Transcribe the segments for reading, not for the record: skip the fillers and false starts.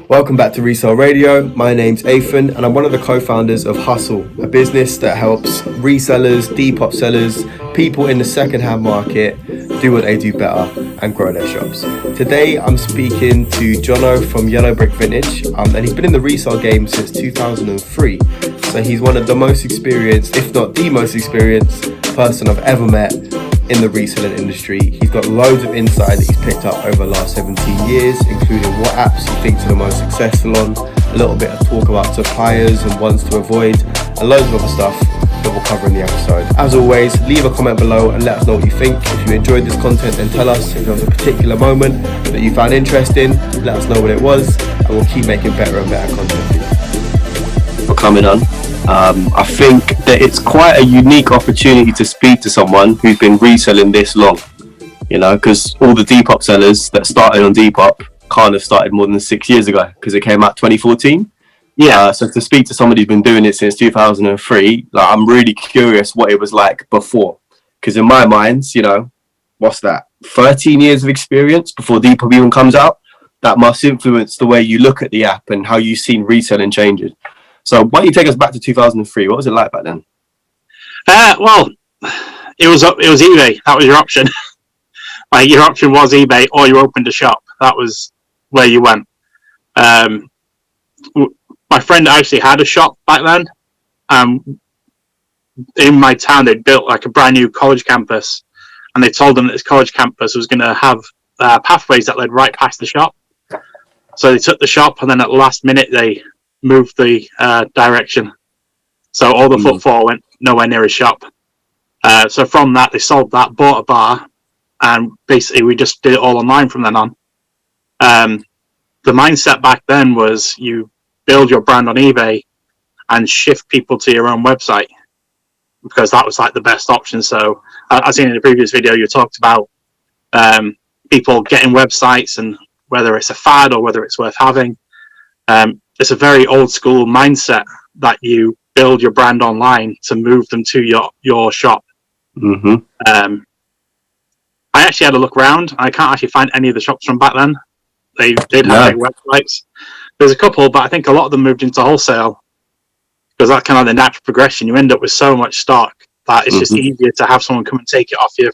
Welcome back to Resale Radio. My name's Athan and I'm one of the co-founders of Hustle, a business that helps resellers, Depop sellers, people in the second-hand market do what they do better and grow their shops. Today I'm speaking to Jono from Yellow Brick Vintage, and he's been in the resale game since 2003. So he's one of the most experienced, if not the most experienced person I've ever met in the reselling industry. He's got loads of insight that he's picked up over the last 17 years, including what apps he thinks are the most successful on, a little bit of talk about suppliers and ones to avoid, and loads of other stuff that we'll cover in the episode. As always, leave a comment below and let us know what you think. If you enjoyed this content, then tell us. If there was a particular moment that you found interesting, let us know what it was, and we'll keep making better and better content for you. For coming on. I think that it's quite a unique opportunity to speak to someone who's been reselling this long, you know, because all the Depop sellers that started on Depop kind of started more than 6 years ago because it came out 2014. Yeah. So to speak to somebody who's been doing it since 2003, like, I'm really curious what it was like before, because in my mind, you know, what's that? 13 years of experience before Depop even comes out. That must influence the way you look at the app and how you've seen reselling changes. So why don't you take us back to 2003? What was it like back then? Well, it was eBay. That was your option. Like, your option was eBay, or you opened a shop. That was where you went. My friend actually had a shop back then. In my town, they'd built like a brand new college campus, and they told them that this college campus was going to have pathways that led right past the shop. So they took the shop, and then at the last minute, they moved the direction, so all the footfall went nowhere near his shop. So from that, they sold that, bought a bar, and basically we just did it all online from then on. The mindset back then was you build your brand on eBay and shift people to your own website, because that was like the best option. So I've seen in the previous video you talked about people getting websites and whether it's a fad or whether it's worth having. It's a very old school mindset that you build your brand online to move them to your shop. Mm-hmm. I actually had a look around. I can't actually find any of the shops from back then. They did have their websites. There's a couple, but I think a lot of them moved into wholesale, because that's kind of the natural progression. You end up with so much stock that it's just easier to have someone come and take it off you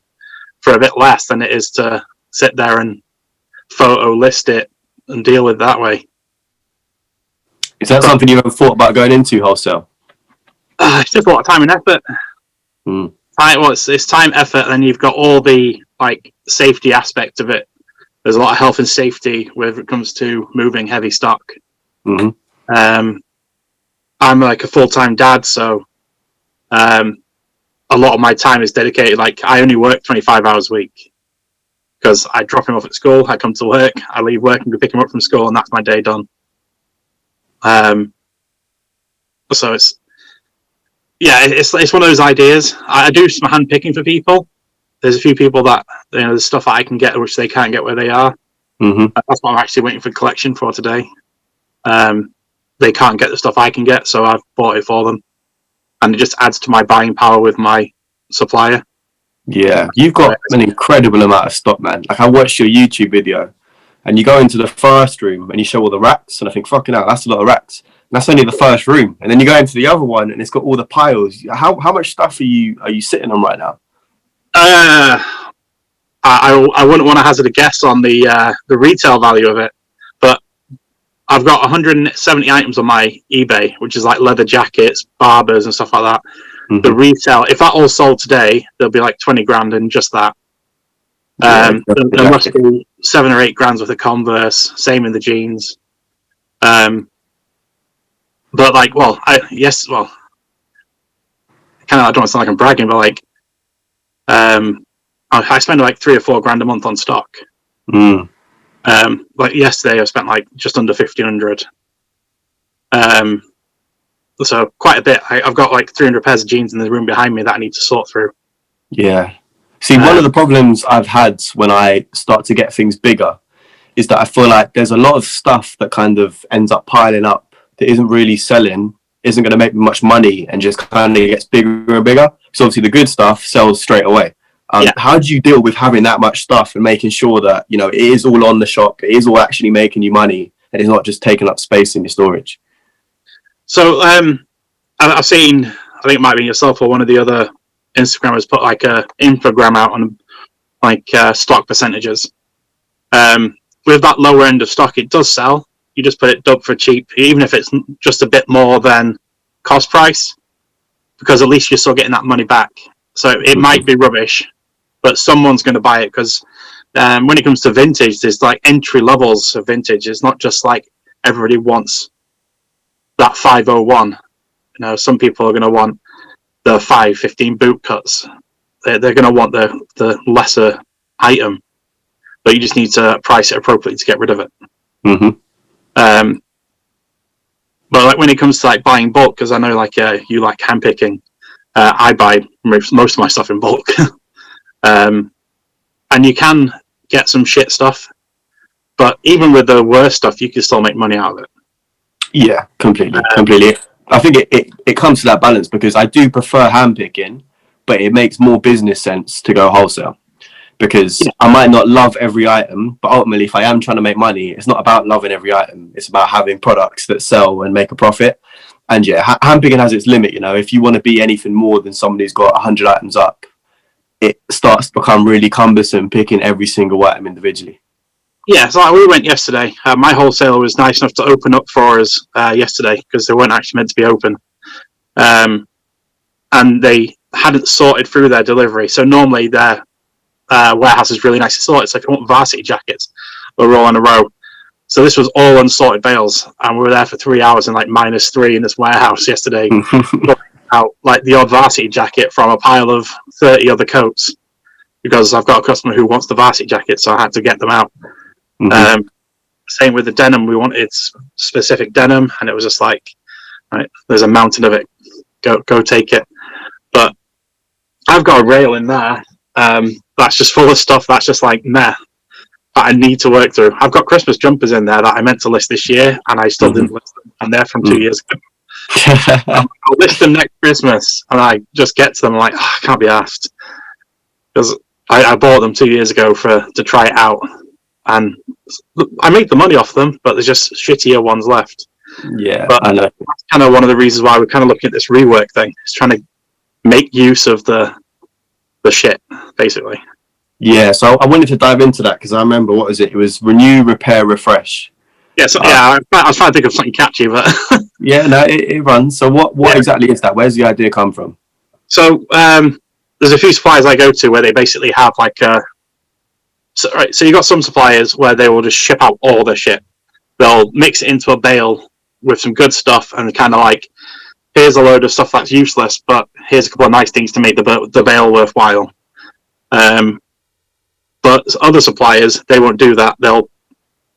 for a bit less than it is to sit there and photo list it and deal with it that way. Is that something you ever thought about going into, wholesale? It's just a lot of time and effort. It's time, effort, and then you've got all the like safety aspect of it. There's a lot of health and safety when it comes to moving heavy stock. I'm like a full-time dad, so a lot of my time is dedicated. Like, I only work 25 hours a week because I drop him off at school, I come to work, I leave work and go pick him up from school, and that's my day done. So it's one of those ideas. I do some hand picking for people. There's a few people that, you know, there's stuff that I can get which they can't get where they are. That's what I'm actually waiting for collection for today. They can't get the stuff I can get, so I've bought it for them, and it just adds to my buying power with my supplier. Yeah, you've got an incredible amount of stock, man. Like, I watched your YouTube video, and you go into the first room and you show all the racks, and I think, fucking hell, that's a lot of racks. And that's only the first room. And then you go into the other one and it's got all the piles. How much stuff are you sitting on right now? I wouldn't want to hazard a guess on the retail value of it, but I've got 170 items on my eBay, which is like leather jackets, barbers and stuff like that. The retail, if that all sold today, there'll be like 20 grand in just that. There must be 7 or 8 grand worth of Converse, same in the jeans. But like, I don't want to sound like I'm bragging, but like, I spend like 3 or 4 grand a month on stock. Like yesterday, I spent like just under 1,500. So quite a bit. I've got like 300 pairs of jeans in the room behind me that I need to sort through. Yeah. See, one of the problems I've had when I start to get things bigger is that I feel like there's a lot of stuff that kind of ends up piling up that isn't really selling, isn't going to make me much money, and just kind of gets bigger and bigger. So obviously the good stuff sells straight away. How do you deal with having that much stuff and making sure that, you know, it is all on the shop, it is all actually making you money, and it's not just taking up space in your storage. So I've seen, I think it might be yourself or one of the other Instagrammers put like a infogram out on like stock percentages. With that lower end of stock, it does sell. You just put it up for cheap, even if it's just a bit more than cost price, because at least you're still getting that money back. So it might be rubbish, but someone's going to buy it, because when it comes to vintage, there's like entry levels of vintage. It's not just like everybody wants that 501. You know, some people are going to want the 515 boot cuts. They're going to want the lesser item, but you just need to price it appropriately to get rid of it. But like when it comes to like buying bulk, because I know like you like handpicking, I buy most of my stuff in bulk. And you can get some shit stuff, but even with the worst stuff, you can still make money out of it. Yeah, completely. I think it comes to that balance, because I do prefer handpicking, but it makes more business sense to go wholesale, because I might not love every item, but ultimately if I am trying to make money, it's not about loving every item. It's about having products that sell and make a profit. And yeah, handpicking has its limit. You know, if you want to be anything more than somebody who's got 100 items up, it starts to become really cumbersome picking every single item individually. Yeah, so we went yesterday. My wholesaler was nice enough to open up for us yesterday, because they weren't actually meant to be open. And they hadn't sorted through their delivery. So normally their warehouse is really nice to sort. It's like, I want varsity jackets. We're all in a row. So this was all unsorted bales. And we were there for 3 hours in like -3 in this warehouse yesterday. Out like the odd varsity jacket from a pile of 30 other coats, because I've got a customer who wants the varsity jacket, so I had to get them out. Same with the denim. We wanted specific denim, and it was just like, right, there's a mountain of it. Go take it. But I've got a rail in there that's just full of stuff that's just like meh, that I need to work through. I've got Christmas jumpers in there that I meant to list this year, and I still didn't list them, and they're from 2 years ago. I'll list them next Christmas, and I just get to them like, I can't be asked, because I bought them 2 years ago to try it out, and I made the money off them, but there's just shittier ones left. Yeah, but I know. That's kind of one of the reasons why we're kind of looking at this rework thing. It's trying to make use of the shit, basically. Yeah, so I wanted to dive into that, because I remember, what was it? It was renew, repair, refresh. Yeah, so I was trying to think of something catchy, but yeah, no, it runs. So what exactly is that? Where's the idea come from? So there's a few suppliers I go to where they basically have like so you got some suppliers where they will just ship out all their shit. They'll mix it into a bale with some good stuff, and kind of like, here's a load of stuff that's useless, but here's a couple of nice things to make the bale worthwhile. But other suppliers, they won't do that. They'll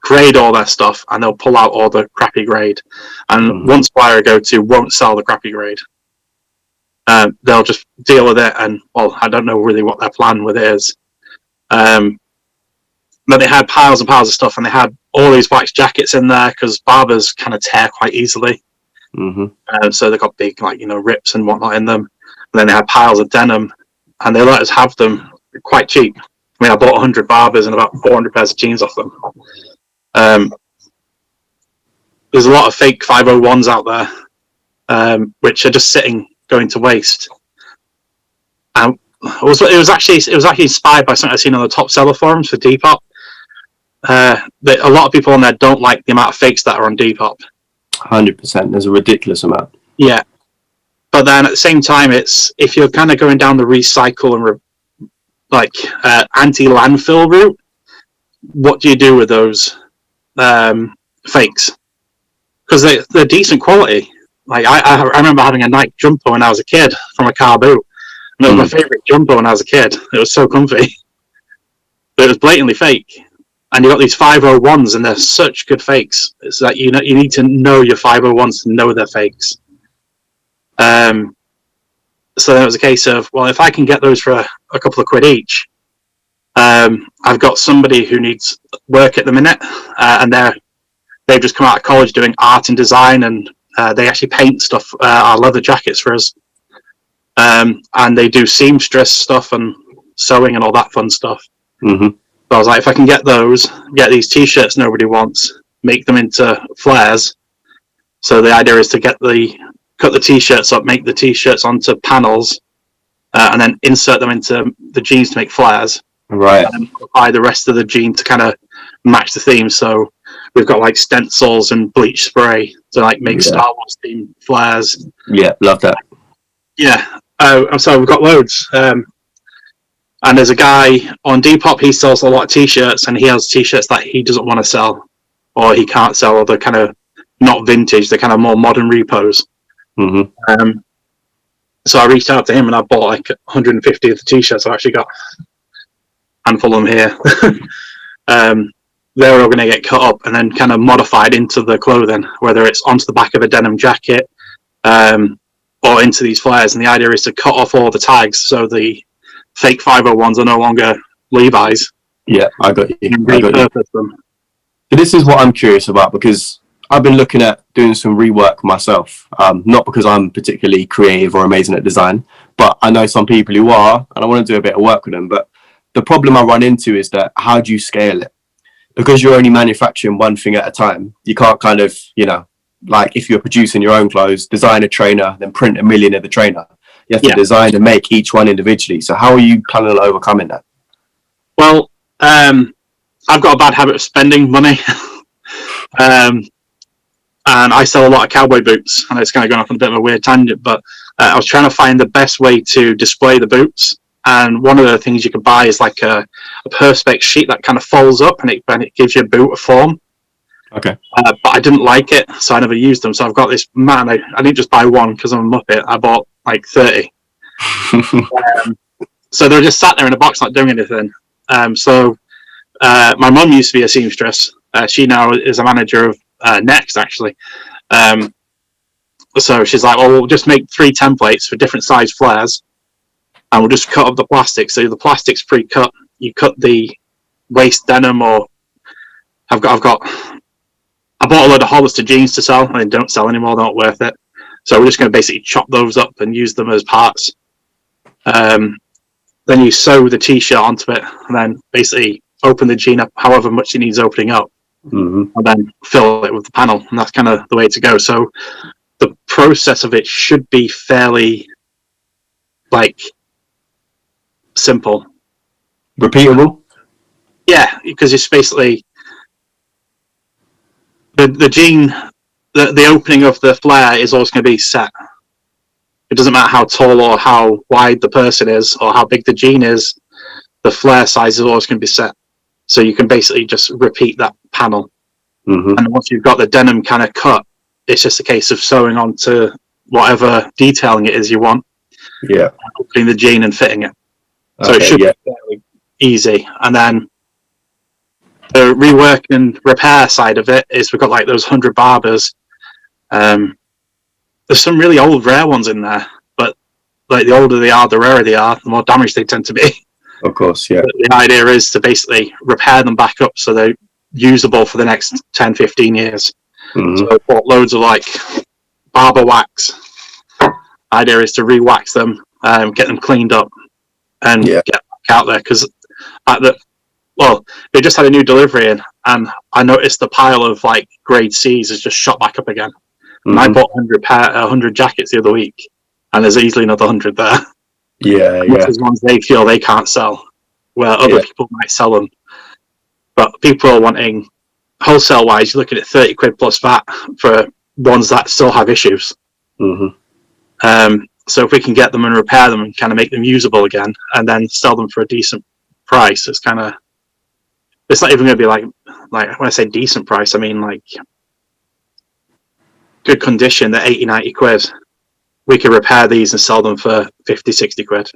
grade all their stuff, and they'll pull out all the crappy grade. And one supplier I go to won't sell the crappy grade. They'll just deal with it, and well, I don't know really what their plan with it is. But they had piles and piles of stuff, and they had all these wax jackets in there, because barbers kind of tear quite easily. So they got big, like, rips and whatnot in them. And then they had piles of denim, and they let us have them quite cheap. I mean, I bought 100 barbers and about 400 pairs of jeans off them. There's a lot of fake 501s out there, which are just sitting, going to waste. It was actually inspired by something I've seen on the top seller forums for Depop. A lot of people on there don't like the amount of fakes that are on Depop. 100%. There's a ridiculous amount. Yeah, but then at the same time, it's, if you're kind of going down the recycle and anti-landfill route, what do you do with those fakes? Because they're decent quality. Like I remember having a Nike jumper when I was a kid from a car boot. And it was my favorite jumper when I was a kid. It was so comfy. But it was blatantly fake. And you got these 501s, and they're such good fakes. It's like you need to know your 501s to know they're fakes. So then it was a case of, well, if I can get those for a couple of quid each, I've got somebody who needs work at the minute, and they've just come out of college doing art and design, and they actually paint stuff, our leather jackets for us. And they do seamstress stuff and sewing and all that fun stuff. So I was like, if I can get these t-shirts nobody wants, make them into flares. So the idea is to cut the t-shirts up, make the t-shirts onto panels, and then insert them into the jeans to make flares. Right. And apply the rest of the jean to kind of match the theme. So we've got like stencils and bleach spray to like make Star Wars themed flares. Yeah, love that. Yeah. I'm sorry, we've got loads. And there's a guy on Depop, he sells a lot of t-shirts, and he has t-shirts that he doesn't want to sell, or he can't sell, or they're kind of not vintage, they're kind of more modern repos. Mm-hmm. So I reached out to him and I bought like 150 of the t-shirts. I've actually got a handful of them here. They're all going to get cut up and then kind of modified into the clothing, whether it's onto the back of a denim jacket or into these flares. And the idea is to cut off all the tags so the fake 501s are no longer Levi's. Yeah, I got you. And repurpose them. So this is what I'm curious about, because I've been looking at doing some rework myself, not because I'm particularly creative or amazing at design, but I know some people who are, and I want to do a bit of work with them. But the problem I run into is that how do you scale it? Because you're only manufacturing one thing at a time. You can't kind of, like if you're producing your own clothes, design a trainer, then print 1 million of the trainer. You have to design and make each one individually. So how are you planning on overcoming that? Well, I've got a bad habit of spending money. And I sell a lot of cowboy boots, and it's kind of going off on a bit of a weird tangent, but I was trying to find the best way to display the boots. And one of the things you can buy is like a perspex sheet that kind of folds up, and it gives you a boot of form. Okay. But I didn't like it, so I never used them. So I've got this, I didn't just buy one because I'm a Muppet. I bought like 30. So they're just sat there in a box not doing anything. So my mum used to be a seamstress. She now is a manager of Next, actually. So she's like, well, we'll just make 3 templates for different size flares, and we'll just cut up the plastic. So the plastic's pre-cut. You cut the waist denim, or I bought a load of Hollister jeans to sell, and they don't sell anymore. They're not worth it. So we're just going to basically chop those up and use them as parts. Then you sew the t-shirt onto it, and then basically open the jean up however much it needs opening up, and then fill it with the panel. And that's kind of the way to go. So the process of it should be fairly simple. Repeatable? Yeah, because it's basically the jean, the opening of the flare is always going to be set. It doesn't matter how tall or how wide the person is or how big the jean is, the flare size is always going to be set. So you can basically just repeat that panel. And once you've got the denim kind of cut, it's just a case of sewing onto whatever detailing it is you want. Yeah. Opening the jean and fitting it. So Okay, it should be fairly easy. And then the rework and repair side of it is we've got like those 100 barbers. There's some really old, rare ones in there, but like the older they are, the rarer they are, the more damaged they tend to be. Of course, yeah. But the idea is to basically repair them back up so they're usable for the next 10, 15 years. So I bought loads of like barber wax. The idea is to re-wax them, get them cleaned up, and get back out there. Because they just had a new delivery in, and I noticed the pile of like grade C's has just shot back up again. And I bought 100 jackets the other week, and there's easily another 100 there. Yeah. These ones they feel they can't sell, where other people might sell them. But people are wanting, wholesale wise, you're looking at 30 quid plus VAT for ones that still have issues. So if we can get them and repair them and kind of make them usable again, and then sell them for a decent price, it's not even going to be like when I say decent price, I mean like good condition, they're 80, 90 quid. We could repair these and sell them for 50, 60 quid.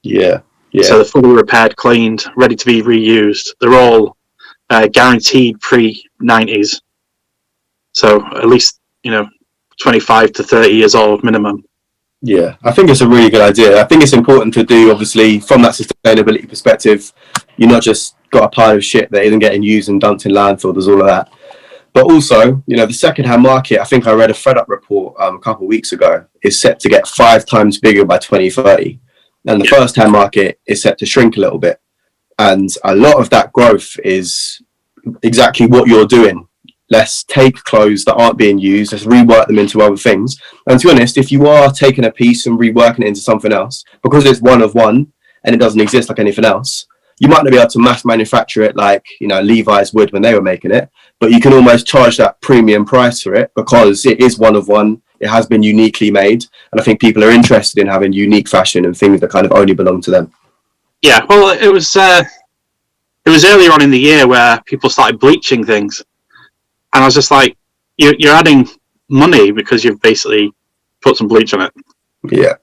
Yeah. So they're fully repaired, cleaned, ready to be reused. They're all guaranteed pre-90s. So at least, 25 to 30 years old minimum. Yeah, I think it's a really good idea. I think it's important to do, obviously, from that sustainability perspective. You're not just got a pile of shit that isn't getting used and dumped in landfill, there's all of that. But also, the second-hand market, I think I read a FedUp report a couple of weeks ago, is set to get 5 times bigger by 2030. And the first-hand market is set to shrink a little bit. And a lot of that growth is exactly what you're doing. let's take clothes that aren't being used, let's rework them into other things. And to be honest, if you are taking a piece and reworking it into something else, because it's one of one and it doesn't exist like anything else, you might not be able to mass manufacture it like, you know, Levi's would when they were making it, but you can almost charge that premium price for it because it is one of one. It has been uniquely made. And I think people are interested in having unique fashion and things that kind of only belong to them. Yeah, well, it was earlier on in the year where people started bleaching things. And I was just like, you're adding money because you've basically put some bleach on it. Yeah.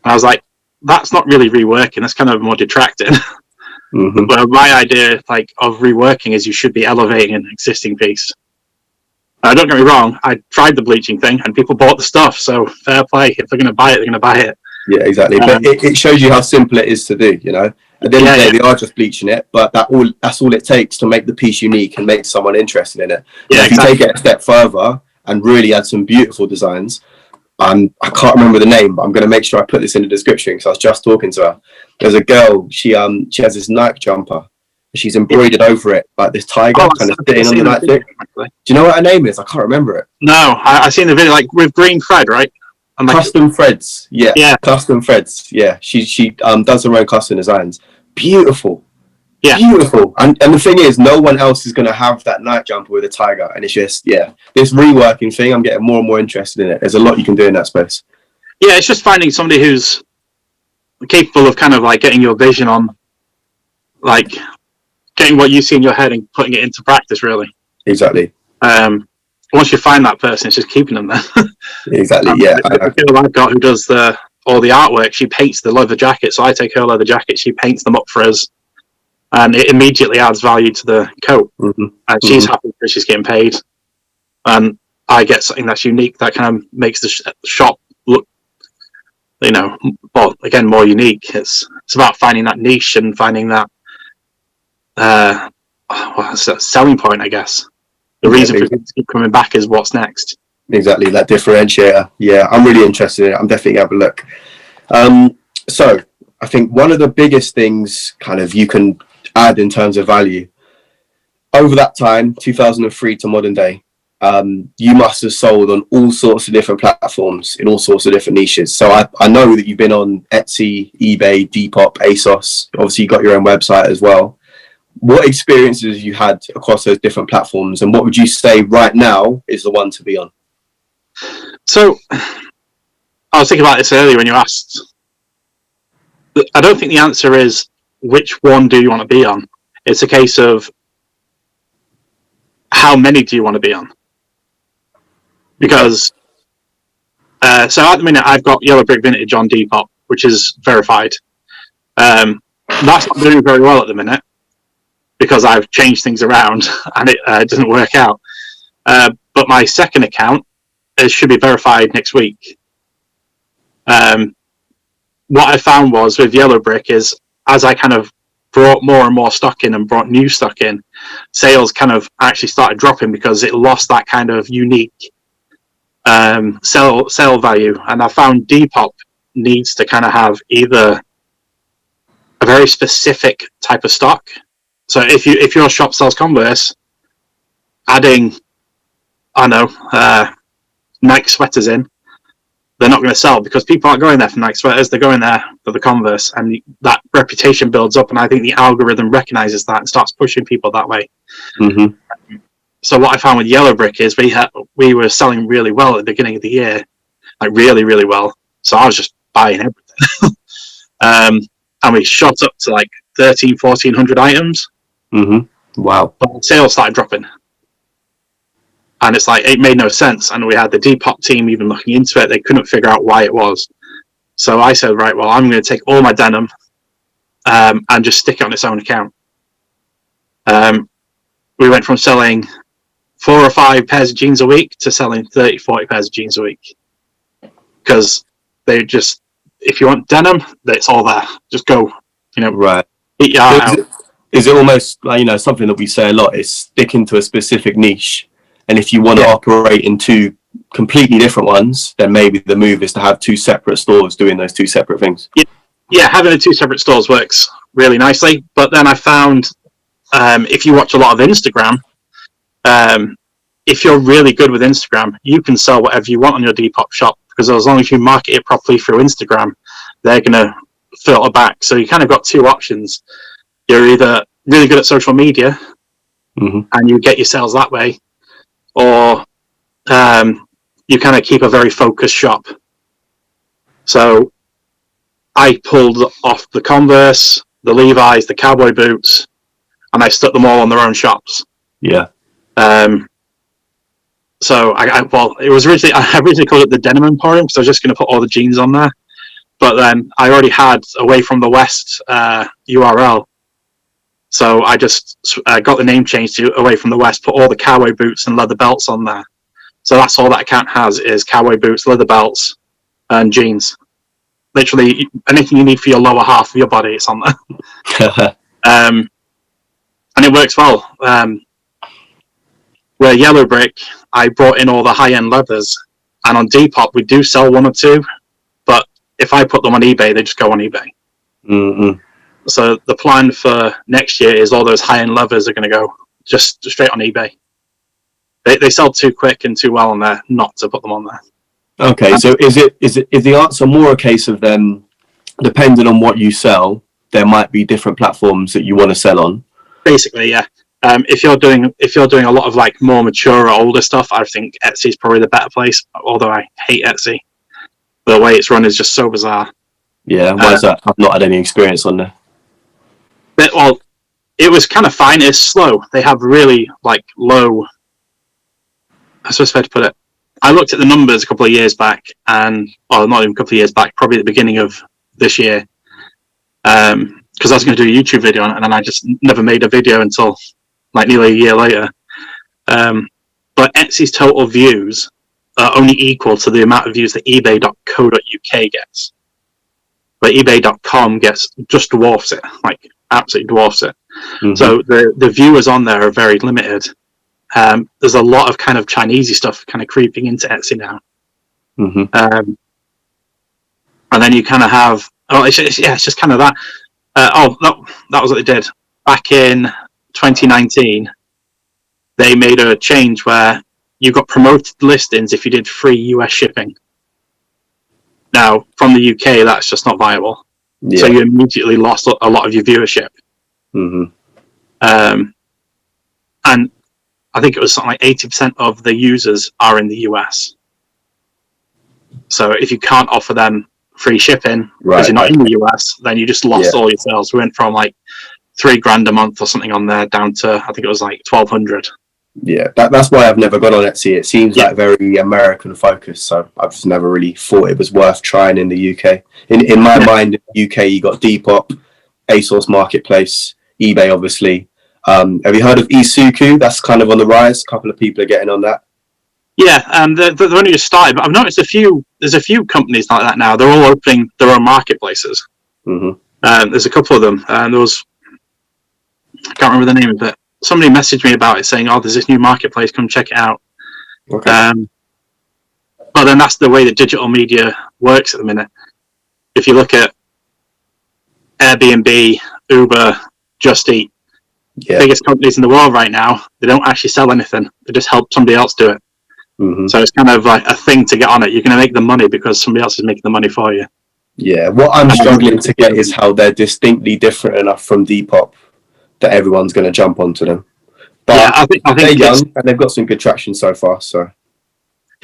And I was like, that's not really reworking. That's kind of more detracting. Mm-hmm. But my idea, like, of reworking is you should be elevating an existing piece. Don't get me wrong. I tried the bleaching thing, and people bought the stuff. So fair play. If they're going to buy it, they're going to buy it. Yeah, exactly. But it shows you how simple it is to do. You know, at the end of the day, they are just bleaching it, but that's all it takes to make the piece unique and make someone interested in it. Yeah, if you take it a step further and really add some beautiful designs. I can't remember the name, but I'm going to make sure I put this in the description because I was just talking to her. There's a girl, she has this Nike jumper. She's embroidered over it like this tiger kind of sitting on the Nike. Do you know what her name is? I can't remember it. No, I seen the video, like with green thread, right? And like, custom threads, yeah, custom threads, yeah. She does her own custom designs. Beautiful. Yeah. Beautiful. And the thing is, no one else is going to have that night jumper with a tiger. And it's just, this reworking thing, I'm getting more and more interested in it. There's a lot you can do in that space. Yeah, it's just finding somebody who's capable of kind of like getting your vision on, like, getting what you see in your head and putting it into practice, really. Exactly. Once you find that person, it's just keeping them there. Exactly, yeah. The girl I've got who does all the artwork, she paints the leather jackets. So I take her leather jacket, she paints them up for us. And it immediately adds value to the coat. Mm-hmm. And she's happy because she's getting paid. And I get something that's unique that kind of makes the shop look, you know, well, again, more unique. It's about finding that niche and finding that selling point, I guess. The reason for people to keep coming back is what's next. Exactly, that differentiator. Yeah, I'm really interested in it. I'm definitely going to have a look. So I think one of the biggest things kind of you can add in terms of value over that time, 2003 to modern day, you must have sold on all sorts of different platforms in all sorts of different niches. So I know that you've been on Etsy, eBay, Depop, ASOS. Obviously, you got your own website as well. What experiences have you had across those different platforms, and what would you say right now is the one to be on? So I was thinking about this earlier when you asked. I don't think the answer is which one do you want to be on. It's a case of how many do you want to be on? Because so at the minute I've got Yellow Brick Vintage on Depop, which is verified. That's not doing very well at the minute because I've changed things around and it doesn't work out. But my second account should be verified next week. What I found was with Yellow Brick is as I kind of brought more and more stock in and brought new stock in, sales kind of actually started dropping because it lost that kind of unique sell value. And I found Depop needs to kind of have either a very specific type of stock. So if your shop sells Converse, adding, Nike sweaters in, they're not going to sell because people aren't going there for Nike sweaters. They're going there for the Converse, and that reputation builds up. And I think the algorithm recognizes that and starts pushing people that way. Mm-hmm. So what I found with Yellow Brick is we were selling really well at the beginning of the year, like really, really well. So I was just buying everything. And we shot up to like 1,400 items. Mm-hmm. Wow. But sales started dropping. And it's like, it made no sense. And we had the Depop team even looking into it. They couldn't figure out why it was. So I said, right, well, I'm going to take all my denim and just stick it on its own account. We went from selling 4 or 5 pairs of jeans a week to selling 30, 40 pairs of jeans a week. Because they just, if you want denim, it's all there. Just go, right. Eat your heart out. Is it almost like, something that we say a lot is sticking to a specific niche. And if you want to operate in 2 completely different ones, then maybe the move is to have 2 separate stores doing those 2 separate things. Yeah, having the 2 separate stores works really nicely. But then I found if you watch a lot of Instagram, if you're really good with Instagram, you can sell whatever you want on your Depop shop, because as long as you market it properly through Instagram, they're going to filter back. So you kind of got two options. You're either really good at social media and you get your sales that way, or you kind of keep a very focused shop. So I pulled off the Converse, the Levi's, the cowboy boots, and I stuck them all on their own shops. Yeah. So it was originally, I originally called it the Denim Emporium, because I was just going to put all the jeans on there. But then I already had Away from the West URL. So I just got the name changed to Away from the West, put all the cowboy boots and leather belts on there. So that's all that account has, is cowboy boots, leather belts, and jeans. Literally anything you need for your lower half of your body, it's on there. And it works well. Where Yellow Brick, I brought in all the high-end leathers, and on Depop we do sell one or two, but if I put them on eBay, they just go on eBay. Mm-hmm. So the plan for next year is all those high-end leathers are going to go just straight on eBay. They sell too quick and too well on there not to put them on there. Okay, so is the answer more a case of them, depending on what you sell, there might be different platforms that you want to sell on? Basically, yeah. If you're doing a lot of like more mature or older stuff, I think Etsy is probably the better place. Although I hate Etsy, the way it's run is just so bizarre. Yeah, why is that? I've not had any experience on there. But, well, it was kind of fine. It's slow. They have really like low. I suppose fair to put it. I looked at the numbers a couple of years back, and not even a couple of years back, probably at the beginning of this year, because I was going to do a YouTube video on it, and then I just never made a video until like nearly a year later. But Etsy's total views are only equal to the amount of views that ebay.co.uk gets. But ebay.com just dwarfs it, like absolutely dwarfs it. Mm-hmm. So the viewers on there are very limited. There's a lot of kind of Chinesey stuff kind of creeping into Etsy now. Mm-hmm. And then you kind of have, it's just kind of that. That was what they did. Back in 2019, they made a change where you got promoted listings if you did free US shipping. Now, from the UK, that's just not viable. Yeah. So you immediately lost a lot of your viewership. Mm-hmm. And I think it was something like 80% of the users are in the US. So if you can't offer them free shipping because you're not in the US, then you just lost all your sales. We went from like $3,000 a month or something on there down to, I think it was like 1,200. Yeah, that's why I've never gone on Etsy. It seems like very American focused, so I've just never really thought it was worth trying in the UK. In my mind, in the UK, you got Depop, ASOS Marketplace, eBay, obviously. Have you heard of Isuku? That's kind of on the rise. A couple of people are getting on that. Yeah, they're only just started, but I've noticed there's a few companies like that now. They're all opening their own marketplaces. Mm-hmm. There's a couple of them. There was, I can't remember the name of it. Somebody messaged me about it saying, there's this new marketplace, come check it out. Okay. But then that's the way that digital media works at the minute. If you look at Airbnb, Uber, Just Eat, biggest companies in the world right now, they don't actually sell anything. They just help somebody else do it. Mm-hmm. So it's kind of like a thing to get on it. You're going to make the money because somebody else is making the money for you. Yeah, what I'm struggling to get is how they're distinctly different enough from Depop that everyone's going to jump onto them. But I think they're young and they've got some good traction so far. So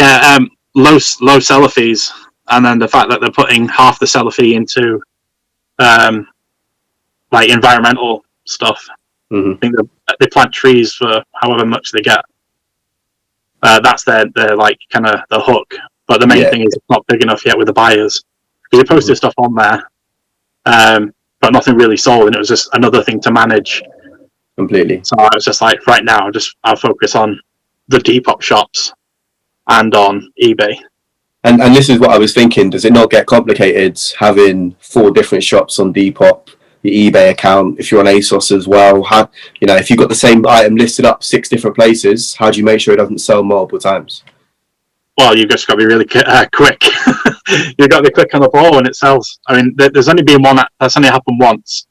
yeah, low seller fees, and then the fact that they're putting half the seller fee into like environmental stuff. Mm-hmm. I think they plant trees for however much they get. That's their like kind of the hook. But the main thing is it's not big enough yet with the buyers. Because they posted stuff on there, but nothing really sold, and it was just another thing to manage. Completely. So I was just like, right now, I'll focus on the Depop shops and on eBay. And this is what I was thinking. Does it not get complicated having 4 different shops on Depop, the eBay account, if you're on ASOS as well? How, if you've got the same item listed up 6 different places, how do you make sure it doesn't sell multiple times? Well, you've just got to be really quick. You've got to be quick on the ball when it sells. I mean, there's only been one that's only happened once,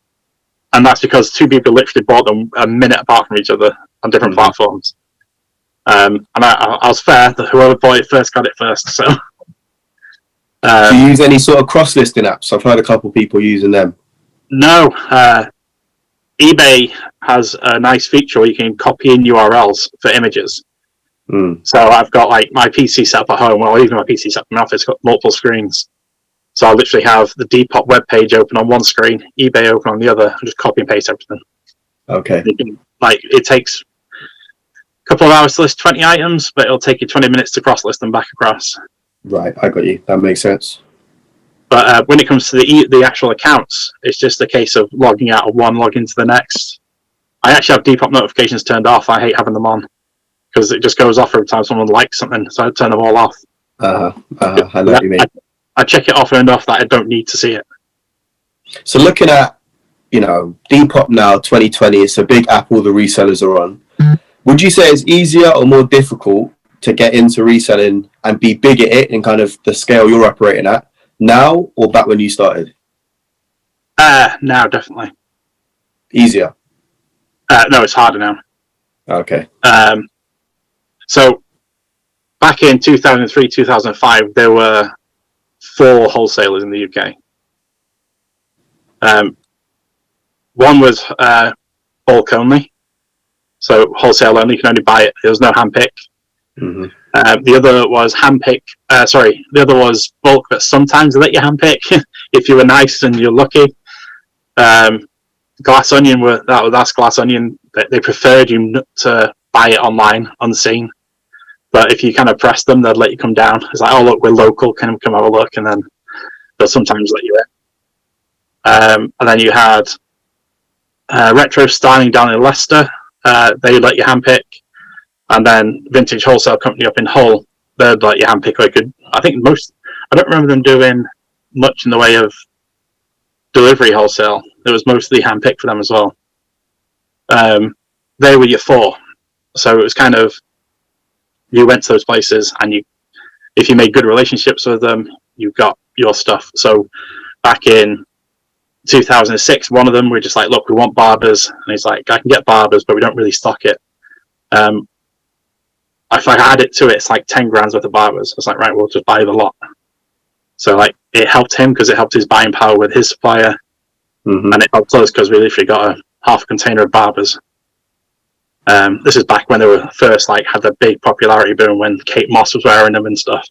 and that's because 2 people literally bought them a minute apart from each other on different platforms. And I was fair that whoever bought it first got it first. So, Do you use any sort of cross-listing apps? I've heard a couple of people using them. no, eBay has a nice feature where you can copy in URLs for images. So I've got like my PC set up at home, well, even my PC set up in my office, got multiple screens. So I literally have the Depop web page open on one screen, eBay open on the other, and just copy and paste everything. Okay. It takes a couple of hours to list 20 items, but it'll take you 20 minutes to cross-list them back across. Right, I got you. That makes sense. But when it comes to the actual accounts, it's just a case of logging out of one, log into the next. I actually have Depop notifications turned off. I hate having them on because it just goes off every time someone likes something, so I turn them all off. I know what you mean. I check it off and off that I don't need to see it. So looking at, Depop now, 2020, it's a big app all the resellers are on. Would you say it's easier or more difficult to get into reselling and be big at it in kind of the scale you're operating at now or back when you started? Now, definitely. Easier? No, it's harder now. Okay. So back in 2003, 2005, there were 4 wholesalers in the UK. One was bulk only, so wholesale only. You can only buy it. There was no handpick. Mm-hmm. The other was handpick. The other was bulk, but sometimes they let you handpick if you were nice and you're lucky. Glass Onion that's Glass Onion. They preferred you to buy it online on the scene, but if you kind of press them, they'd let you come down. It's like, oh look, we're local, can you come have a look? And then they'll sometimes let you in. And then you had Retro Styling down in Leicester. They let you handpick. And then Vintage Wholesale Company up in Hull, they'd let you handpick. I don't remember them doing much in the way of delivery wholesale. There was mostly handpick for them as well. They were your 4. So it was kind of, you went to those places and if you made good relationships with them, you got your stuff. So back in 2006, one of them, we're just like, look, we want barbers. And he's like, I can get barbers, but we don't really stock it. If I add it to it, it's like 10 grand's worth of barbers. I was like, right, we'll just buy the lot. So like, it helped him because it helped his buying power with his supplier. Mm-hmm. And it helped us because we literally got a half container of barbers. This is back when they were first had the big popularity boom when Kate Moss was wearing them and stuff.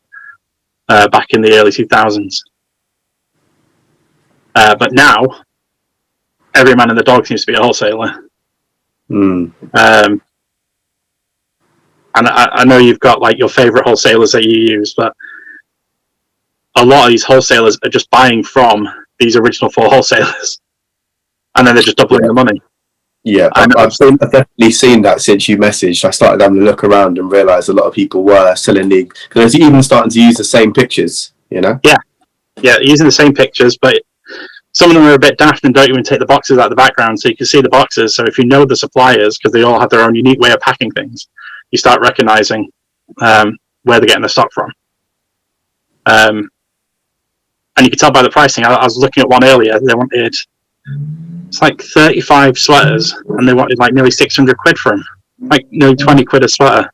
Back in the early 2000s. But now, every man and the dog seems to be a wholesaler. And I know you've got your favorite wholesalers that you use, but a lot of these wholesalers are just buying from these original 4 wholesalers, and then they're just doubling the money. Yeah, I've definitely seen that since you messaged. I started having a look around and realised a lot of people were selling because they're even starting to use the same pictures, Yeah, using the same pictures, but some of them are a bit daft and don't even take the boxes out of the background so you can see the boxes. So if you know the suppliers, because they all have their own unique way of packing things, you start recognising where they're getting the stock from. And you can tell by the pricing. I was looking at one earlier. They wanted, it's 35 sweaters, and they wanted nearly 600 quid for them. Nearly 20 quid a sweater.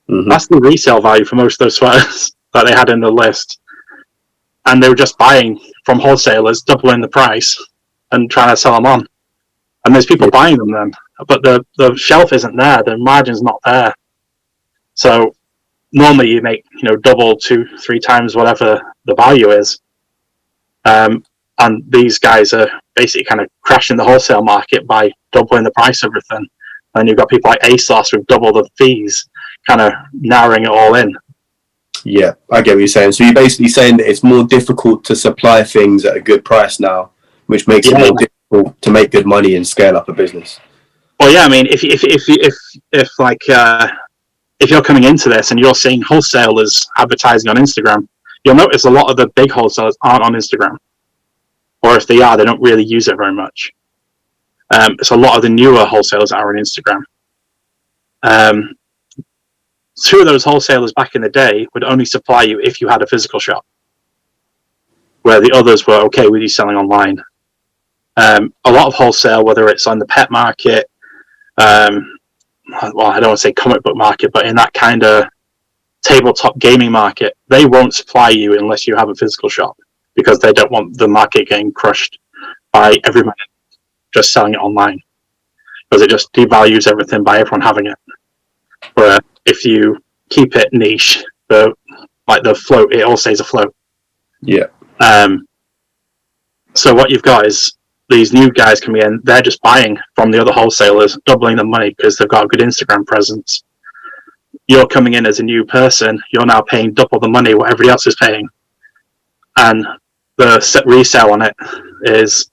Mm-hmm. That's the resale value for most of those sweaters that they had in the list. And they were just buying from wholesalers, doubling the price, and trying to sell them on. And there's people buying them then, but the shelf isn't there. The margin's not there. So normally you make double, 2-3 times whatever the value is. And these guys are basically kind of crashing the wholesale market by doubling the price of everything. And you've got people like ASOS with double the fees, kind of narrowing it all in. Yeah, I get what you're saying. So you're basically saying that it's more difficult to supply things at a good price now, which makes it more difficult to make good money and scale up a business. Well, yeah, I mean, if you're coming into this and you're seeing wholesalers advertising on Instagram, you'll notice a lot of the big wholesalers aren't on Instagram, or if they are, they don't really use it very much. So a lot of the newer wholesalers are on Instagram. 2 of those wholesalers back in the day would only supply you if you had a physical shop, where the others were okay with you selling online. A lot of wholesale, whether it's on the pet market, well, I don't want to say comic book market, but in that kind of tabletop gaming market, they won't supply you unless you have a physical shop, because they don't want the market getting crushed by everyone just selling it online, because it just devalues everything by everyone having it. Where if you keep it niche, the float, it all stays afloat. Yeah. So what you've got is these new guys coming in, they're just buying from the other wholesalers, doubling the money because they've got a good Instagram presence. You're coming in as a new person, you're now paying double the money what everybody else is paying. And the set resale on it is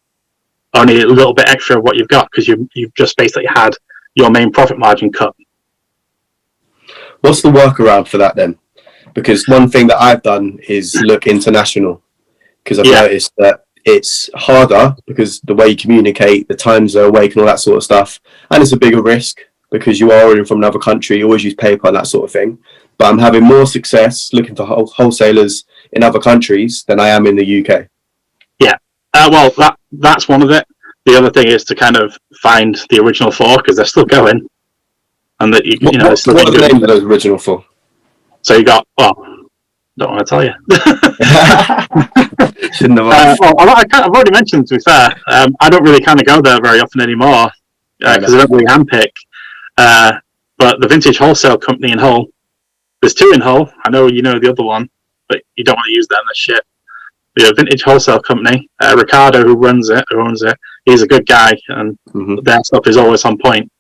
only a little bit extra of what you've got, because you've just basically had your main profit margin cut. What's the workaround for that then? Because one thing that I've done is look international, because I've noticed that it's harder because the way you communicate, the times are awake and all that sort of stuff, and it's a bigger risk because you are ordering from another country, you always use PayPal and that sort of thing. But I'm having more success looking for wholesalers in other countries than I am in the UK. Yeah, well, that's one of it. The other thing is to kind of find the original four, because they're still going, and that What are the names of those original four? So you got, well, don't want to tell you. Shouldn't have asked. I've already mentioned, to be fair. I don't really kind of go there very often anymore, because I don't really handpick. But the Vintage Wholesale Company in Hull, there's two in Hull. I know you know the other one, but you don't want to use them. That's shit. The Vintage Wholesale Company, Ricardo, who owns it, he's a good guy, and their stuff is always on point.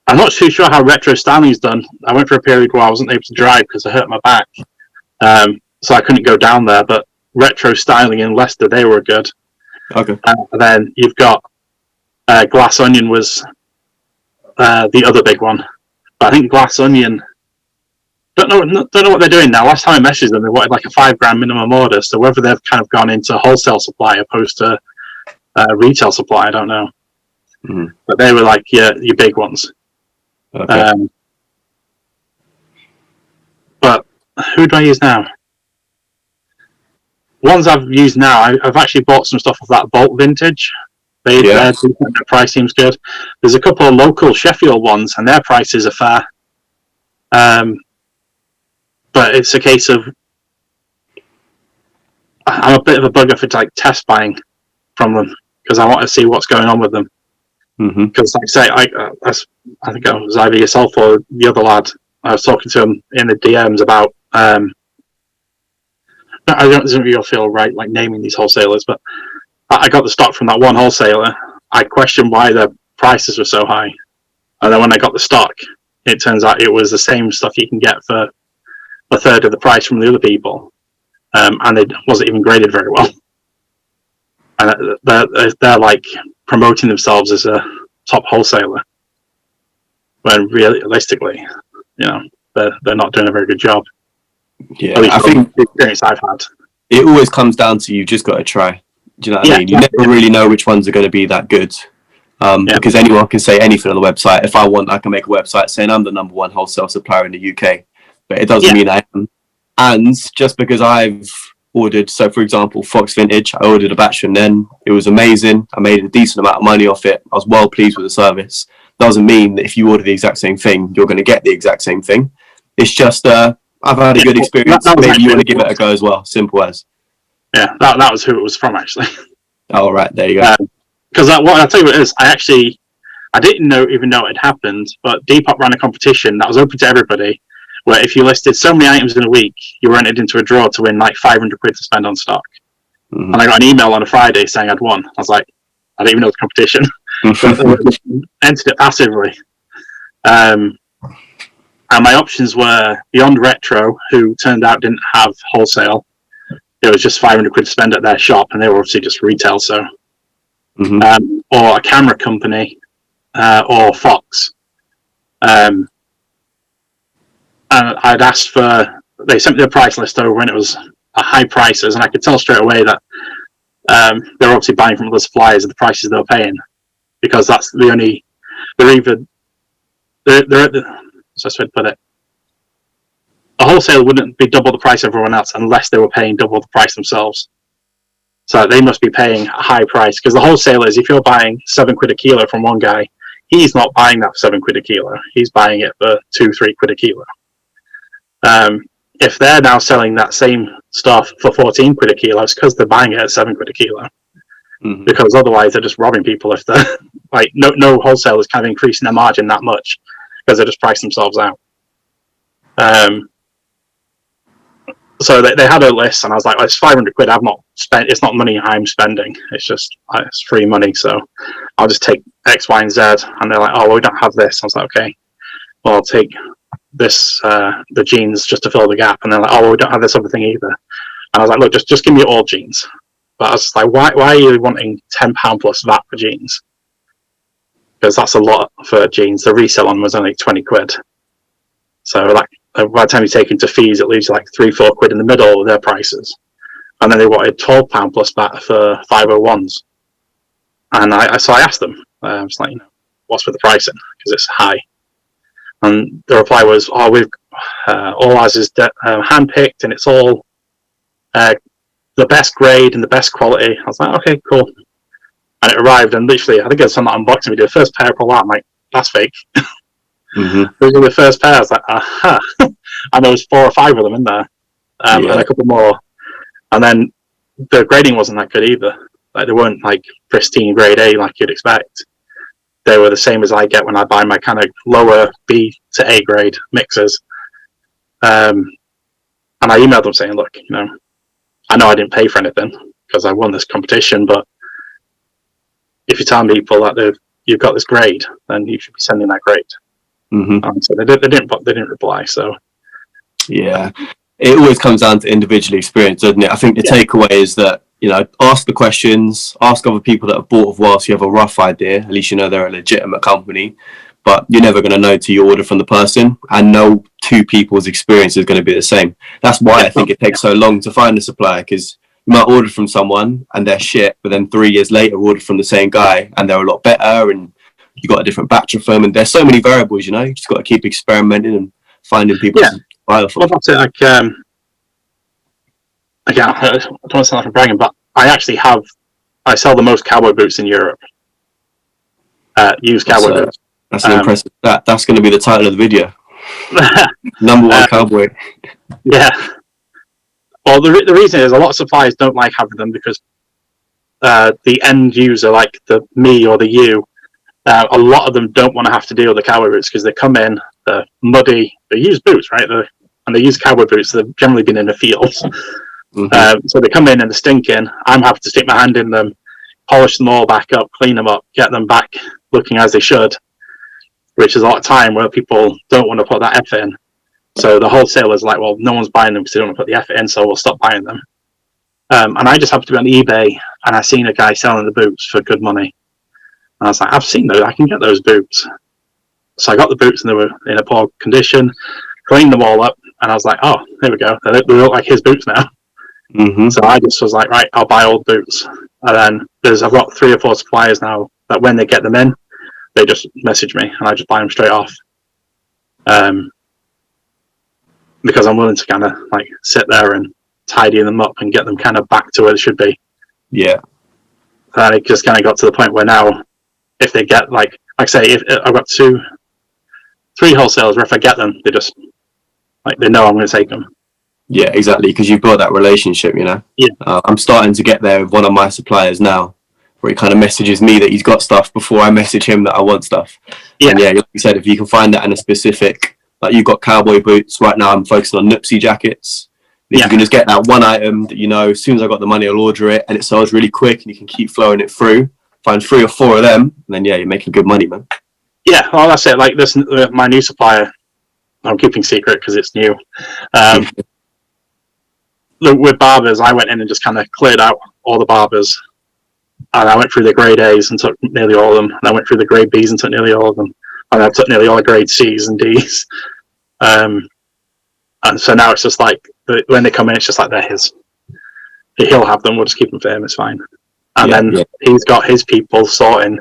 I'm not too sure how retro styling's done. I went for a period where I wasn't able to drive because I hurt my back, so I couldn't go down there. But retro styling in Leicester, they were good. Okay. And then you've got Glass Onion was the other big one, but I think Glass Onion, don't know what they're doing now. Last time I messaged them, they wanted like a $5,000 minimum order. So whether they've kind of gone into wholesale supply opposed to retail supply, I don't know. But they were like your big ones. Okay. But who do I use now? Ones I've used now, I've actually bought some stuff off that Bolt Vintage. Their price seems good. There's a couple of local Sheffield ones, and their prices are fair. But it's a case of, I'm a bit of a bugger for like test buying from them, because I want to see what's going on with them. Because like I say, I think it was either yourself or the other lad, I was talking to him in the DMs about, it doesn't really feel right like naming these wholesalers, but I got the stock from that one wholesaler. I questioned why the prices were so high, and then when I got the stock, it turns out it was the same stuff you can get for a third of the price from the other people, and it wasn't even graded very well. And they're like promoting themselves as a top wholesaler, when realistically, they're not doing a very good job. Yeah, I think the experience I've had. It always comes down to you just got to try. Do you know what I mean? You never really know which ones are going to be that good, because anyone can say anything on the website. If I want, I can make a website saying I'm the #1 wholesale supplier in the UK, but it doesn't mean I am. And just because I've ordered, so for example, Fox Vintage, I ordered a batch from them. It was amazing. I made a decent amount of money off it. I was well pleased with the service. Doesn't mean that if you order the exact same thing, you're going to get the exact same thing. It's just I've had a good experience. Maybe you want to give it a go as well. Simple as. Yeah, that was who it was from, actually. Oh, right, there you go. Because what I'll tell you what it is, I didn't even know it had happened, but Depop ran a competition that was open to everybody, where if you listed so many items in a week, you were entered into a draw to win like 500 quid to spend on stock. And I got an email on a Friday saying I'd won. I was like, I didn't even know it was a competition. But entered it passively. And my options were Beyond Retro, who turned out didn't have wholesale. It was just 500 quid to spend at their shop, and they were obviously just retail, so. Or a camera company, or Fox. And I'd asked for, they sent me the price list over, and it was a high prices, and I could tell straight away that they're obviously buying from other suppliers at the prices they're paying, because that's the only, they're at the, so I put it. A wholesale wouldn't be double the price of everyone else unless they were paying double the price themselves. So they must be paying a high price, because the wholesalers, if you're buying £7 a kilo from one guy, he's not buying that for £7 a kilo. He's buying it for £2-3 a kilo. If they're now selling that same stuff for £14 a kilo, it's because they're buying it at £7 a kilo. Mm-hmm. Because otherwise they're just robbing people. If they're like, no wholesalers kind of increasing their margin that much because they just price themselves out. So they had a list, and I was like, it's £500. I've not spent. It's not money I'm spending. It's just it's free money. So I'll just take X, Y, and Z. And they're like, oh, well, we don't have this. I was like, okay, well, I'll take this, the jeans, just to fill the gap. And they're like, oh, well, we don't have this other thing either. And I was like, look, just give me all jeans. But I was just like, why are you wanting £10 plus VAT for jeans? Because that's a lot for jeans. The resale on was only £20. So like, by the time you take into fees, it leaves like £3-4 in the middle of their prices. And then they wanted £12 plus VAT for 501s. And so I asked them, I was like, what's with the pricing? Because it's high. And the reply was, oh, we've all ours is hand-picked, and it's all the best grade and the best quality. I was like, okay, cool. And it arrived, and literally, I think it was on that unboxing video, the first pair I pulled out, I'm like, that's fake. Mm-hmm. Those were the first pair. I was like, aha. And there was 4 or 5 of them in there, and a couple more. And then the grading wasn't that good either. Like, they weren't like pristine grade A like you'd expect. They were the same as I get when I buy my kind of lower B to A grade mixers. And I emailed them saying, look, I know I didn't pay for anything because I won this competition, but if you tell people that you've got this grade, then you should be sending that grade. Mm-hmm. So they didn't reply. So yeah, it always comes down to individual experience, doesn't it? I think the takeaway is that ask the questions, ask other people that have bought of whilst you have a rough idea. At least they're a legitimate company. But you're never going to know till you order from the person, and no two people's experience is going to be the same. That's why I think it takes so long to find a supplier, because you might order from someone and they're shit, but then 3 years later order from the same guy and they're a lot better, and you got a different batch of them, and there's so many variables. You just got to keep experimenting and finding people to buy from. Well, that's it. Like, again, I don't want to sound like I'm bragging, but I sell the most cowboy boots in Europe. Used cowboy boots. That's an impressive stat. That's going to be the title of the video. Number one cowboy. Yeah. Well, the reason is a lot of suppliers don't like having them because the end user, like me or the you, a lot of them don't want to have to deal with the cowboy boots because they come in, they're muddy, they use boots, right? And they use cowboy boots. So they've generally been in the fields. Mm-hmm. So they come in and they're stinking. I'm happy to stick my hand in them, polish them all back up, clean them up, get them back looking as they should, which is a lot of time where people don't want to put that effort in. So the wholesaler's like, well, no one's buying them because they don't want to put the effort in, so we'll stop buying them. And I just happened to be on eBay, and I seen a guy selling the boots for good money. And I was like, I've seen those, I can get those boots. So I got the boots, and they were in a poor condition, cleaned them all up, and I was like, oh, there we go. They look like his boots now. Mm-hmm. So I just was like, right, I'll buy old boots. And then I've got 3 or 4 suppliers now that when they get them in, they just message me, and I just buy them straight off. Because I'm willing to kind of like sit there and tidy them up and get them kind of back to where they should be. Yeah. And it just kind of got to the point where now, if they get like I say, if I've got 3 wholesalers where if I get them, they just they know I'm going to take them. Yeah, exactly. Because you've got that relationship, Yeah. I'm starting to get there with one of my suppliers now, where he kind of messages me that he's got stuff before I message him that I want stuff. Yeah. And like you said, if you can find that in a specific, like you've got cowboy boots right now, I'm focusing on Nupsy jackets. If you can just get that one item that as soon as I got the money, I'll order it, and it sells really quick, and you can keep flowing it through. Find 3 or 4 of them, and then you're making good money, man. Yeah, well, that's it. Like this, my new supplier, I'm keeping secret because it's new. With barbers, I went in and just kind of cleared out all the barbers, and I went through the grade A's and took nearly all of them, and I went through the grade B's and took nearly all of them, and I took nearly all the grade C's and D's. And so now it's just like when they come in, it's just like they're his. He'll have them. We'll just keep them for him. It's fine. And he's got his people sorting.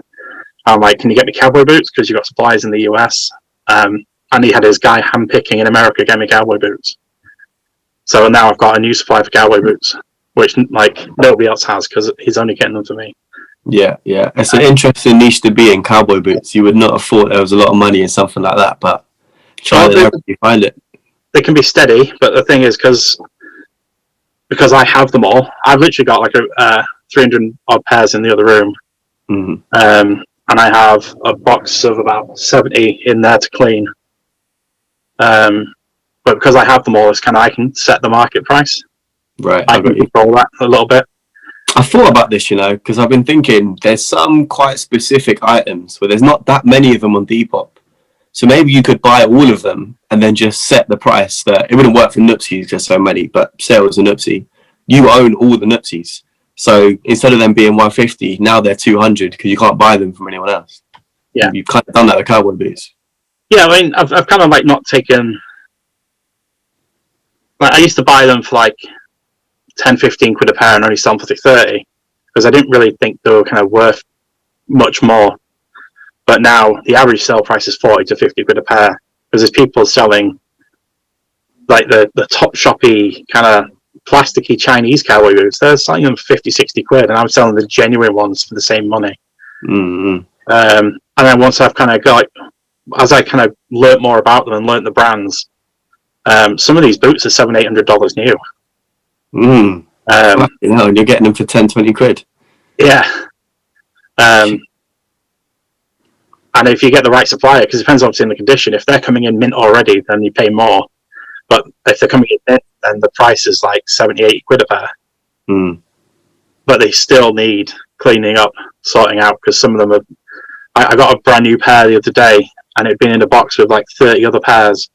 I'm like, can you get me cowboy boots? Because you've got suppliers in the US. And he had his guy handpicking in America get me cowboy boots. So now I've got a new supply for cowboy boots, which nobody else has because he's only getting them for me. Yeah, yeah. It's an interesting niche to be in, cowboy boots. You would not have thought there was a lot of money in something like that, but trial and error, you find it. They can be steady, but the thing is, because I have them all, I've literally got like a 300 odd pairs in the other room. Mm-hmm. And I have a box of about 70 in there to clean. But because I have them all, it's kind of, I can set the market price. Right, I can control that a little bit. I thought about this, because I've been thinking there's some quite specific items where there's not that many of them on Depop. So maybe you could buy all of them and then just set the price that it wouldn't work for Noopsies, there's so many, but say it was a Noopsie. You own all the Noopsies. So instead of them being 150, now they're 200 because you can't buy them from anyone else. Yeah. You've kind of done that with cowboy boots. Yeah, I mean, I've kind of like not taken. Like, I used to buy them for like 10, 15 quid a pair and only sell them for 30 because I didn't really think they were kind of worth much more. But now the average sale price is 40 to 50 quid a pair because there's people selling like the top shoppy kind of plasticky Chinese cowboy boots. They're selling them for 50, 60 quid and I'm selling the genuine ones for the same money. Mm-hmm. And then once I've kind of got, as I kind of learnt more about them and learnt the brands, some of these boots are $700-800 new. And you're getting them for 10, 20 quid. Yeah. And if you get the right supplier, because it depends obviously on the condition, if they're coming in mint already, then you pay more. But if they're coming in mint, then the price is like 70, 80 quid a pair. But they still need cleaning up, sorting out, because some of them are. I got a brand new pair the other day, and it'd been in a box with like 30 other pairs,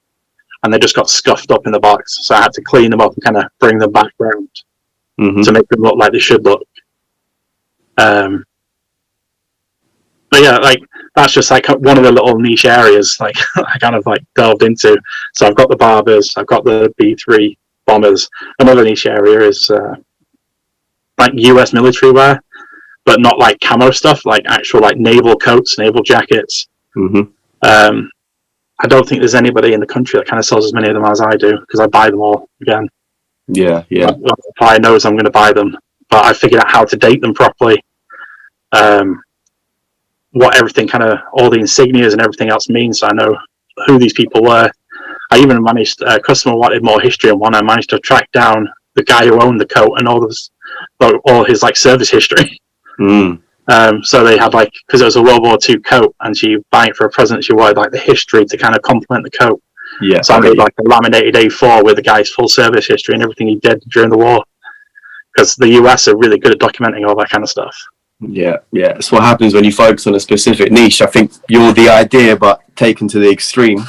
and they just got scuffed up in the box. So I had to clean them up and kind of bring them back round to make them look like they should look. But yeah, like that's just like one of the little niche areas like I kind of like delved into. So I've got the Barbers, I've got the B3 bombers. Another niche area is like US military wear, but not like camo stuff, like actual like naval coats, naval jackets. I don't think there's anybody in the country that kind of sells as many of them as I do because I buy them all again. Yeah. The supplier knows I'm going to buy them, but I figured out how to date them properly. What everything kind of, all the insignias and everything else means, so I know who these people were. I even managed, a customer wanted more history on one, I managed to track down the guy who owned the coat and all his like service history. So they had like, because it was a World War II coat and she buying it for a present, she wanted like the history to kind of complement the coat. Yeah. So I made like a laminated A4 with the guy's full service history and everything he did during the war. Because the US are really good at documenting all that kind of stuff. Yeah. It's what happens when you focus on a specific niche. I think you're the idea, but taken to the extreme.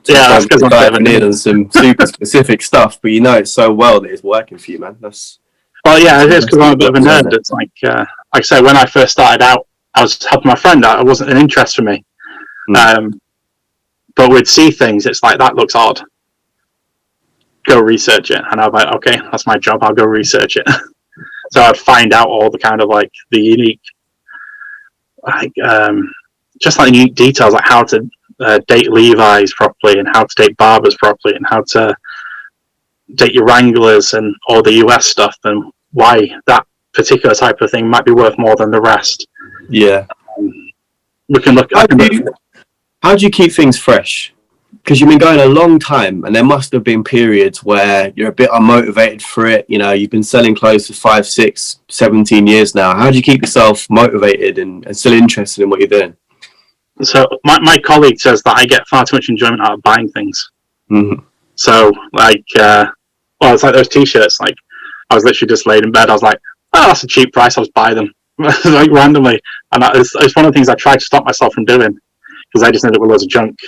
Yeah, that's because I'm diving in on some super specific stuff, but you know it so well that it's working for you, man. Well, yeah, it is because I'm a bit of a nerd. It's like I say, when I first started out, I was helping my friend out. It wasn't an interest for me. But we'd see things. It's like, that looks odd. Go research it. And I'm like, okay, that's my job. I'll go research it. So I'd find out all the kind of like the unique, like just like unique details, like how to date Levi's properly and how to date Barbers properly and how to date your Wranglers and all the US stuff and why that particular type of thing might be worth more than the rest. Yeah. We can look. How do you keep things fresh? Because you've been going a long time and there must have been periods where you're a bit unmotivated for it. You know, you've been selling clothes for 5, 6, 17 years now. How do you keep yourself motivated and still interested in what you're doing? So my colleague says that I get far too much enjoyment out of buying things. So like, it's like those t-shirts. Like I was literally just laid in bed. I was like, oh, that's a cheap price. I'll just buy them like randomly. And it's one of the things I tried to stop myself from doing because I just ended up with loads of junk.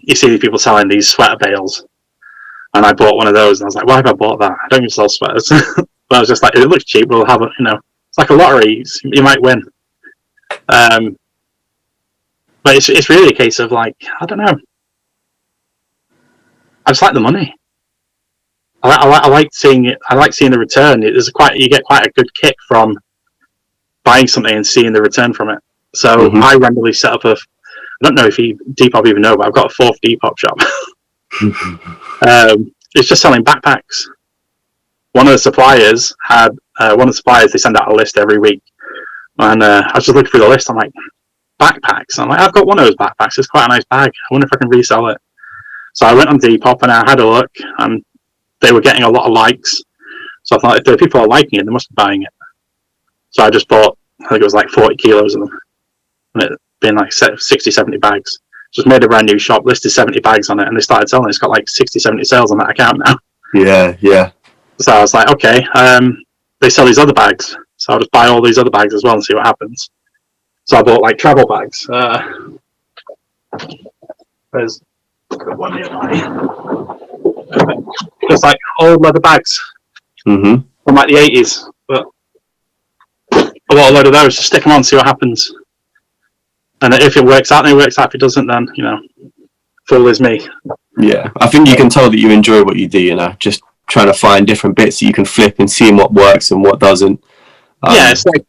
You see these people selling these sweater bales, and I bought one of those, and I was like, why have I bought that? I don't even sell sweaters. But I was just like, it looks cheap, we'll have it, it's like a lottery, you might win. But it's really a case of like, I don't know, I just like the money. I like seeing it. I like seeing the return. You get quite a good kick from buying something and seeing the return from it. So I randomly set up I don't know if Depop even know, but I've got a 4th Depop shop. It's just selling backpacks. One of the suppliers, they send out a list every week And I was just looking through the list. I'm like, backpacks. I'm like, I've got one of those backpacks. It's quite a nice bag. I wonder if I can resell it. So I went on Depop and I had a look, and they were getting a lot of likes. So I thought, if the people are liking it, they must be buying it. So I just bought, I think it was like 40 kilos of them. And it being like 60, 70 bags. Just made a brand new shop, listed 70 bags on it, and they started selling it. It's got like 60, 70 sales on that account now. Yeah. So I was like, okay, they sell these other bags. So I'll just buy all these other bags as well and see what happens. So I bought like travel bags. There's one nearby. Just like old leather bags from like the 80s. But I bought a load of those, just stick them on, see what happens. And if it works out, then it works out. If it doesn't, then, fool is me. Yeah, I think you can tell that you enjoy what you do, just trying to find different bits that you can flip and seeing what works and what doesn't. Yeah, it's like,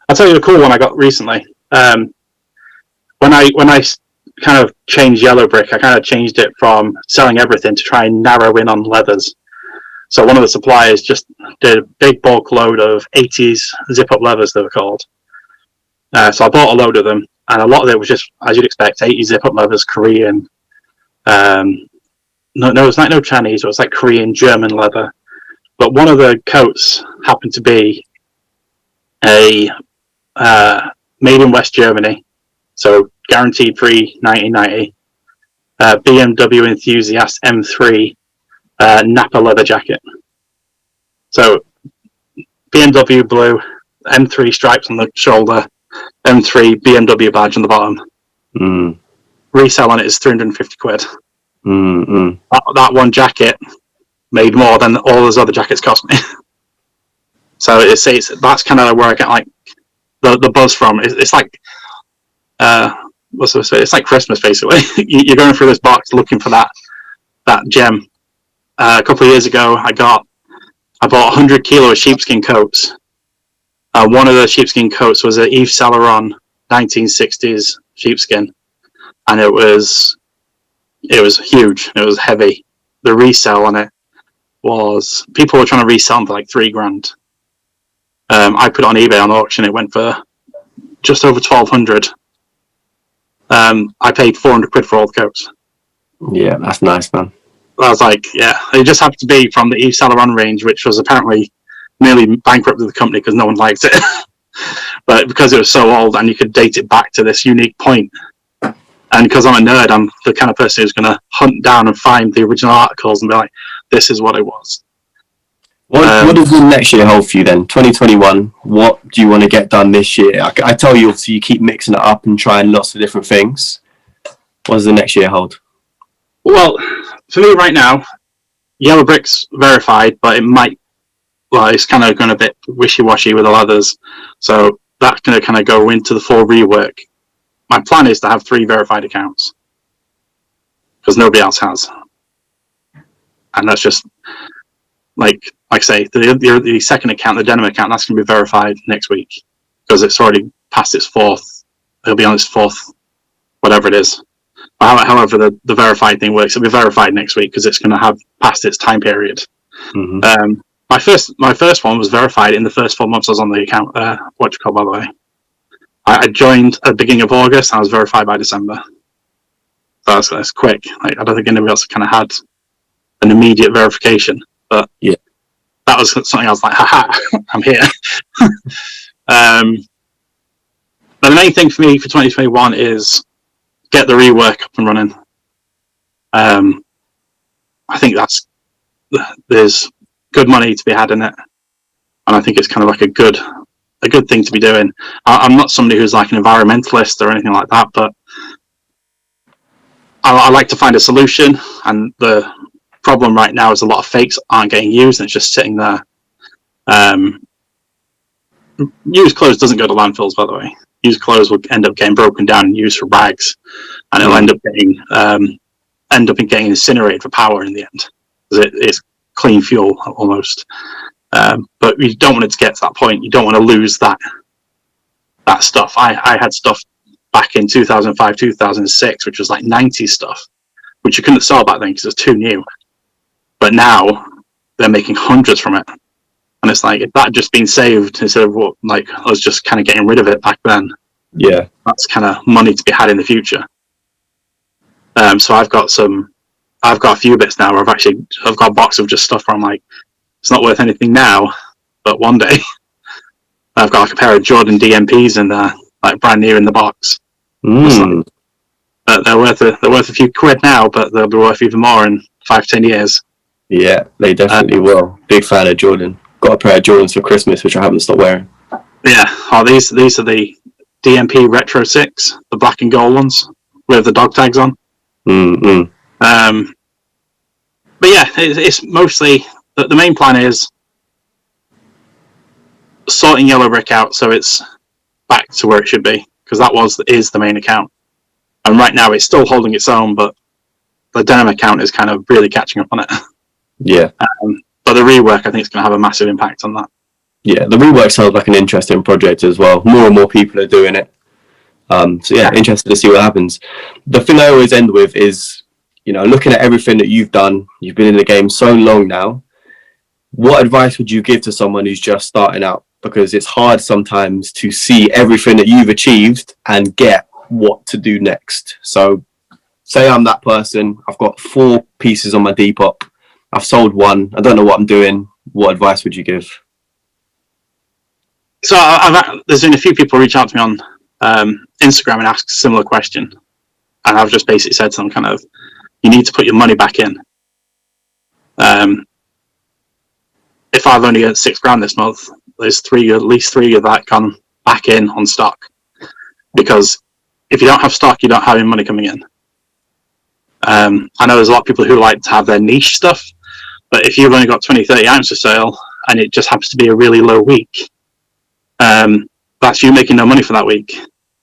I'll tell you a cool one I got recently. When I kind of changed Yellow Brick, I kind of changed it from selling everything to try and narrow in on leathers. So one of the suppliers just did a big bulk load of 80s zip-up leathers, they were called. So I bought a load of them, and a lot of it was just, as you'd expect, 80s zip-up leathers, Korean. No, it's like no Chinese, it was like Korean, German leather. But one of the coats happened to be a made in West Germany, so guaranteed pre-1990, BMW Enthusiast M3 Napa leather jacket. So BMW blue, M3 stripes on the shoulder, M3 BMW badge on the bottom. Resale on it is 350 quid. That one jacket made more than all those other jackets cost me. So that's kind of where I get like the buzz from. It's like it's like Christmas basically. You're going through this box looking for that gem. A couple of years ago, I bought 100 kilo of sheepskin coats. One of the sheepskin coats was an Yves Saint Laurent 1960s sheepskin, and it was huge. It was heavy. The resale on it was, people were trying to resell them for like $3,000. I put it on eBay on auction. It went for just over 1,200. I paid 400 quid for all the coats. Yeah, that's nice, man. I was like, yeah, it just happened to be from the Yves Saint Laurent range, which was apparently nearly bankrupted the company because no one liked it. But because it was so old and you could date it back to this unique point, and because I'm a nerd, I'm the kind of person who's going to hunt down and find the original articles and be like, this is what it was. What does the next year hold for you then? 2021, what do you want to get done this year? I tell you, obviously, you keep mixing it up and trying lots of different things. What does the next year hold? Well, for me right now, Yellow Brick's verified, but it's kind of going a bit wishy-washy with the leathers. So that's going to kind of go into the full rework. My plan is to have 3 verified accounts because nobody else has. And that's just, like I say, the second account, the denim account, that's going to be verified next week because it's already past its 4th. It'll be on its 4th, whatever it is. However, the verified thing works, it'll be verified next week because it's going to have passed its time period. My first one was verified in the first 4 months I was on the account. By the way, I joined at the beginning of August and I was verified by December. So that's quick. Like, I don't think anybody else kind of had an immediate verification, but yeah, that was something I was like, haha, I'm here. But the main thing for me for 2021 is get the rework up and running. I think there's good money to be had in it, and I think it's kind of like a good thing to be doing. I'm not somebody who's like an environmentalist or anything like that, but I like to find a solution, and the problem right now is a lot of fakes aren't getting used and it's just sitting there. Used clothes doesn't go to landfills, by the way. Used clothes will end up getting broken down and used for rags, and it'll end up getting incinerated for power in the end. It's clean fuel almost. But you don't want it to get to that point. You don't want to lose that stuff. I had stuff back in 2005, 2006, which was like 90s stuff, which you couldn't sell back then because it was too new. But now they're making hundreds from it. And it's like, if that had just been saved instead of what, like, I was just kind of getting rid of it back then, Yeah. that's kind of money to be had in the future. So I've got a few bits now where I've got a box of just stuff where I'm like, it's not worth anything now, but one day I've got like a pair of Jordan DMPs in there, like brand new in the box. Mm. They're worth a few quid now, but they'll be worth even more in 5-10 years. Yeah, they definitely will. Big fan of Jordan. Got a pair of Jordans for Christmas, which I haven't stopped wearing. Yeah, these are the DMP Retro 6, the black and gold ones with the dog tags on. Mm-hmm. But yeah, it's mostly the main plan is sorting Yellow Brick out so it's back to where it should be, because that is the main account, and right now it's still holding its own, but the denim account is kind of really catching up on it. Yeah. But the rework, I think, is going to have a massive impact on that. Yeah, the rework sounds like an interesting project as well. More and more people are doing it. So yeah, interested to see what happens. The thing I always end with is, looking at everything that you've done, you've been in the game so long now, what advice would you give to someone who's just starting out? Because it's hard sometimes to see everything that you've achieved and get what to do next. So say I'm that person, I've got 4 pieces on my Depop, I've sold 1, I don't know what I'm doing. What advice would you give? So there's been a few people reach out to me on Instagram and ask a similar question, and I've just basically said to them, kind of, you need to put your money back in. If I've only got $6,000 this month, there's at least three of that gone back in on stock, because if you don't have stock, you don't have any money coming in. I know there's a lot of people who like to have their niche stuff, but if you've only got 20-30 items for sale and it just happens to be a really low week, that's you making no money for that week.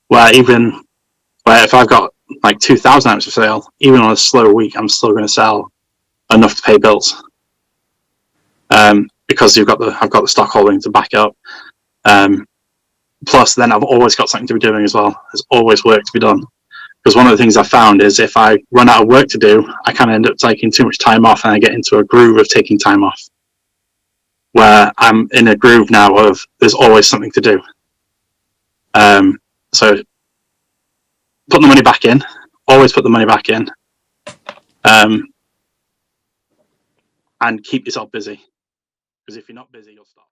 Where if I've got like 2,000 items for sale, even on a slow week, I'm still going to sell enough to pay bills, because I've got the stock holding to back up. Plus, then I've always got something to be doing as well. There's always work to be done. Because one of the things I found is if I run out of work to do, I kind of end up taking too much time off, and I get into a groove of taking time off, where I'm in a groove now of there's always something to do. So put the money back in. Always put the money back in. And keep yourself busy. Because if you're not busy, you'll stop.